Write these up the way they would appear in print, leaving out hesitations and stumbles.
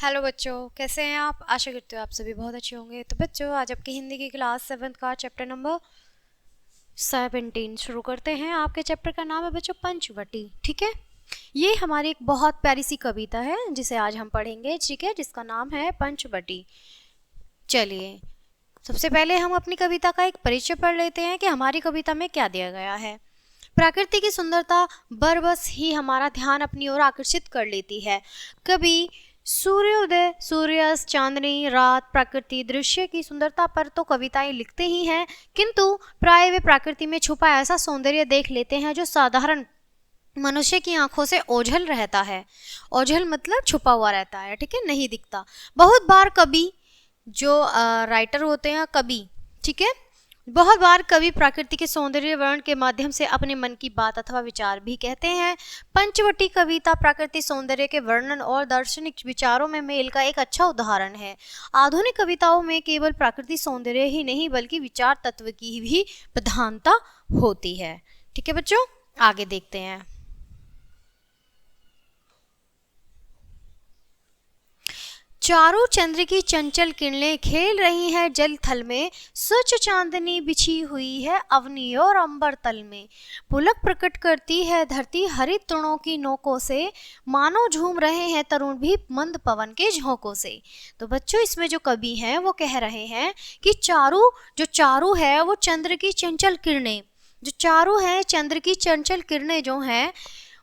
Hello बच्चों, कैसे हैं आप? आशा करते हो आप सभी बहुत अच्छे होंगे। तो बच्चों, आज आपकी हिंदी की क्लास 7th का चैप्टर नंबर 17 शुरू करते हैं। आपके चैप्टर का नाम है बच्चों पंचवटी। ठीक है, ये हमारी एक बहुत प्यारी सी कविता है जिसे आज हम पढ़ेंगे। ठीक है, जिसका नाम है पंचवटी। चलिए, सबसे पहले हम अपनी कविता का एक परिचय पढ़ लेते हैं कि हमारी कविता में क्या दिया गया है। प्रकृति की सुंदरता बरबस ही हमारा ध्यान अपनी ओर आकर्षित कर लेती है। कभी सूर्योदय, सूर्यास्त, चांदनी रात, प्रकृति दृश्य की सुंदरता पर तो कविताएं लिखते ही हैं, किंतु प्राय वे प्रकृति में छुपा ऐसा सौंदर्य देख लेते हैं जो साधारण मनुष्य की आंखों से ओझल रहता है। ओझल मतलब छुपा हुआ रहता है, ठीक है, नहीं दिखता। बहुत बार कवि जो राइटर होते हैं, कवि, ठीक है, बहुत बार कवि प्रकृति के सौंदर्य वर्णन के माध्यम से अपने मन की बात अथवा विचार भी कहते हैं। पंचवटी कविता प्रकृति सौंदर्य के वर्णन और दार्शनिक विचारों में मेल का एक अच्छा उदाहरण है। आधुनिक कविताओं में केवल प्रकृति सौंदर्य ही नहीं बल्कि विचार तत्व की भी प्रधानता होती है। ठीक है बच्चों, आगे देखते हैं। चारों चंद्र की चंचल किरणें खेल रही हैं जल थल में, स्वच्छ चांदनी बिछी हुई है अवनी और अंबर तल में। पुलक प्रकट करती है धरती हरित तृणों की नोकों से, मानो झूम रहे हैं तरुण भी मंद पवन के झोंकों से। तो बच्चों, इसमें जो कवि हैं वो कह रहे हैं कि चारू है वो चंद्र की चंचल किरणें, जो चारू है चंद्र की चंचल किरणें जो हैं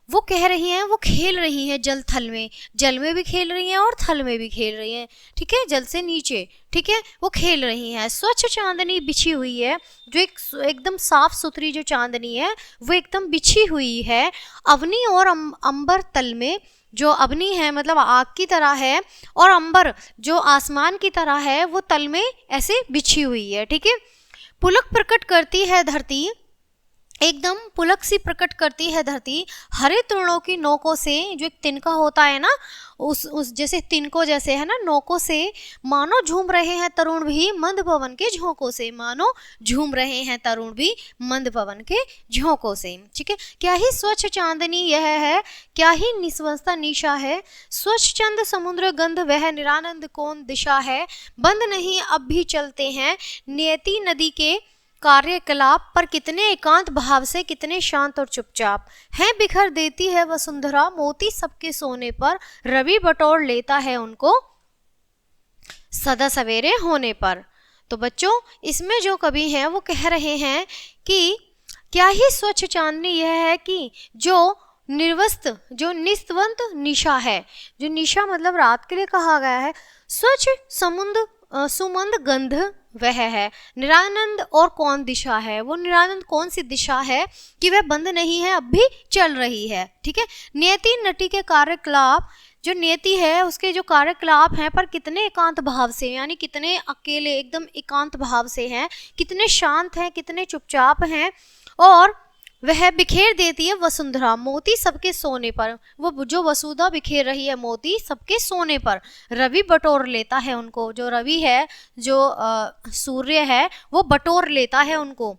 वो कह रही हैं, वो खेल रही हैं जल थल में, जल में भी खेल रही हैं और थल में भी खेल रही हैं। ठीक है, जल से नीचे, ठीक है, वो खेल रही हैं। स्वच्छ चांदनी बिछी हुई है, जो एकदम साफ सुथरी जो चांदनी है वो एकदम बिछी हुई है अवनी और अंबर तल में। जो अवनी है मतलब आग की तरह है, और अंबर जो आसमान की तरह है वो तल में ऐसे बिछी हुई है। ठीक है, पुलक प्रकट करती है धरती, एकदम पुलक सी प्रकट करती है धरती हरे तृणों की नोकों से। जो एक तिनका होता है ना, उस जैसे तिनको जैसे है ना नोकों से, मानो झूम रहे हैं तरुण भी मंद पवन के झोंकों से, मानो झूम रहे हैं तरुण भी मंद पवन के झोंकों से। ठीक है, क्या ही स्वच्छ चांदनी यह है, क्या ही निस्वंसता निशा है, स्वच्छ चंद समुद्र गंध वह निरानंद कौन दिशा है। बंद नहीं अब भी चलते हैं नियति नदी के कार्यकलाप, पर कितने एकांत भाव से, कितने शांत और चुपचाप हैं। बिखर देती है वसुंधरा मोती सबके सोने पर, रवि बटोर लेता है उनको सदा सवेरे होने पर। तो बच्चों, इसमें जो कवि हैं वो कह रहे हैं कि क्या ही स्वच्छ चांदनी यह है कि जो निर्वस्त, जो निस्वंत निशा है, जो निशा मतलब रात के लिए कहा गया है, स्वच्छ समुद्र सुमंद गंध वह है, निरानंद और कौन दिशा है, वो निरानंद कौन सी दिशा है कि वह बंद नहीं है, अब भी चल रही है। ठीक है, नियति नटी के कार्यकलाप, जो नियति है उसके जो कार्यकलाप हैं पर कितने एकांत भाव से, यानी कितने अकेले एकदम एकांत भाव से हैं, कितने शांत हैं, कितने चुपचाप हैं। और वह बिखेर देती है वसुंधरा मोती सबके सोने पर, वो जो वसुधा बिखेर रही है मोती सबके सोने पर। रवि बटोर लेता है उनको, जो रवि है, जो सूर्य है, वो बटोर लेता है उनको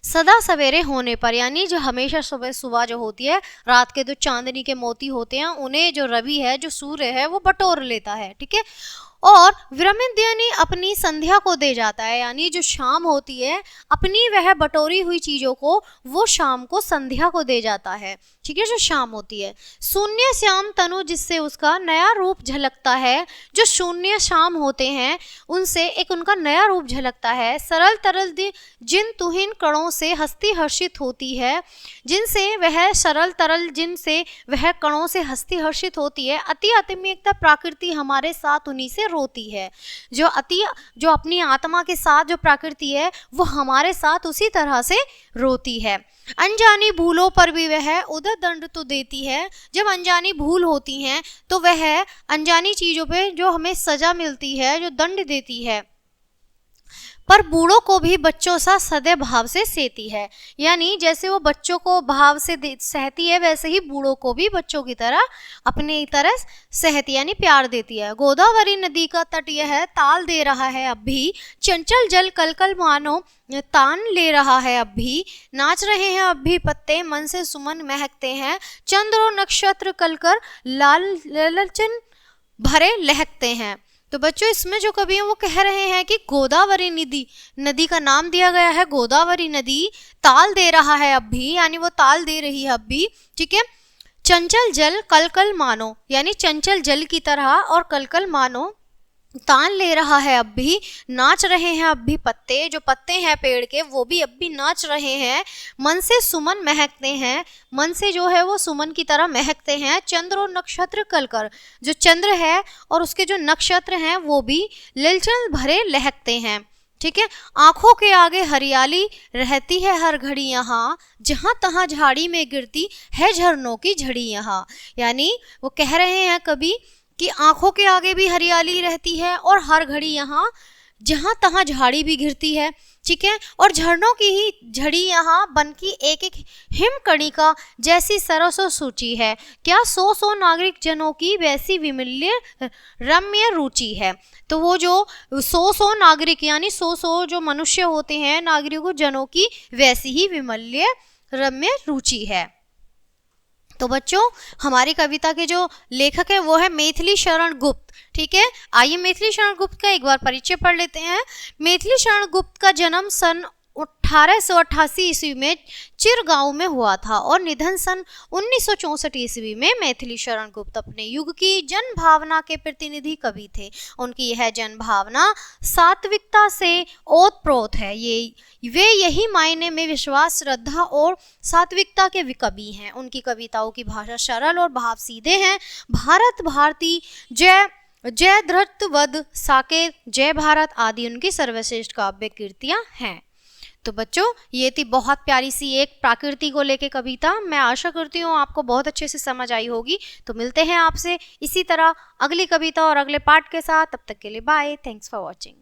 सदा सवेरे होने पर, यानी जो हमेशा सुबह सुबह जो होती है, रात के जो चांदनी के मोती होते हैं उन्हें जो रवि है, जो सूर्य है, वो बटोर लेता है। ठीक है, और विरमित यानी अपनी संध्या को दे जाता है, यानी जो शाम होती है अपनी वह बटोरी हुई चीजों को वो शाम को संध्या को दे जाता है। ठीक है, जो शाम होती है। शून्य श्याम तनु जिससे उसका नया रूप झलकता है, जो शून्य शाम होते हैं उनसे एक उनका नया रूप झलकता है। सरल तरल जिन तुहिन कणों से हस्ती हर्षित होती है, जिनसे वह सरल तरल, जिनसे वह कणों से हस्ती हर्षित होती है। अति आत्मीयता प्रकृति हमारे साथ उन्हीं से रोती है, जो अपनी आत्मा के साथ जो प्रकृति है वो हमारे साथ उसी तरह से रोती है। अनजानी भूलों पर भी वह उदर दंड तो देती है, जब अनजानी भूल होती हैं तो वह अनजानी चीजों पे जो हमें सजा मिलती है, जो दंड देती है, पर बूढ़ों को भी बच्चों सा सदैव भाव से सहती है। यानी जैसे वो बच्चों को भाव से सहती है, वैसे ही बूढ़ों को भी बच्चों की तरह अपनी तरह सहती, यानी प्यार देती है। गोदावरी नदी का तट यह ताल दे रहा है अब भी, चंचल जल कलकल मानो तान ले रहा है अब भी, नाच रहे हैं अब भी पत्ते, मन से सुमन महकते हैं, चंद्र और नक्षत्र कलकर लाल ललचन भरे लहकते हैं। तो बच्चों इसमें जो कवि हैं वो कह रहे हैं कि गोदावरी नदी का नाम दिया गया है गोदावरी नदी, ताल दे रहा है अब भी, यानी वो ताल दे रही है अब भी, ठीक है। चंचल जल कल कल मानो, यानी चंचल जल की तरह और कल कल मानो तान ले रहा है अब भी, नाच रहे हैं अब भी पत्ते, जो पत्ते हैं पेड़ के वो भी अब भी नाच रहे हैं। मन से सुमन महकते हैं, मन से जो है वो सुमन की तरह महकते हैं। चंद्र और नक्षत्र कलकर, जो चंद्र है और उसके जो नक्षत्र हैं वो भी लिलचन भरे लहकते हैं, ठीक है। आंखों के आगे हरियाली रहती है हर घड़ी यहाँ, जहाँ तहाँ झाड़ी में गिरती है झरनों की झड़ी यहाँ। यानी वो कह रहे हैं कभी कि आंखों के आगे भी हरियाली रहती है और हर घड़ी यहाँ जहाँ तहाँ झाड़ी भी घिरती है, ठीक है। और झरनों की ही झड़ी यहाँ बन की एक एक हिमकणिका जैसी सरसों सूची है। क्या सौ सौ नागरिक जनों की वैसी विमल्य रम्य रुचि है। तो वो जो सौ नागरिक यानी सौ जो मनुष्य होते हैं नागरिकों जनों की वैसी ही विमल्य रम्य रुचि है। तो बच्चों हमारी कविता के जो लेखक है वो है मैथिली शरण गुप्त, ठीक है। आइए मैथिली शरण गुप्त का एक बार परिचय पढ़ लेते हैं। मैथिली शरण गुप्त का जन्म सन 1888 ईस्वी में चिरगांव में हुआ था और निधन सन 1964 ईस्वी में। मैथिली शरण गुप्त अपने युग की जन भावना के प्रतिनिधि कवि थे। उनकी यह जन भावना सात्विकता से ओतप्रोत है। वे यही मायने में विश्वास, श्रद्धा और सात्विकता के कवि हैं। उनकी कविताओं की भाषा सरल और भाव सीधे हैं। भारत भारती, जय धृतवध, साकेत, जय भारत आदि उनकी सर्वश्रेष्ठ काव्य कृतियां हैं। तो बच्चों ये थी बहुत प्यारी सी एक प्रकृति को लेके कविता। मैं आशा करती हूँ आपको बहुत अच्छे से समझ आई होगी। तो मिलते हैं आपसे इसी तरह अगली कविता और अगले पार्ट के साथ। तब तक के लिए बाय। Thanks for watching.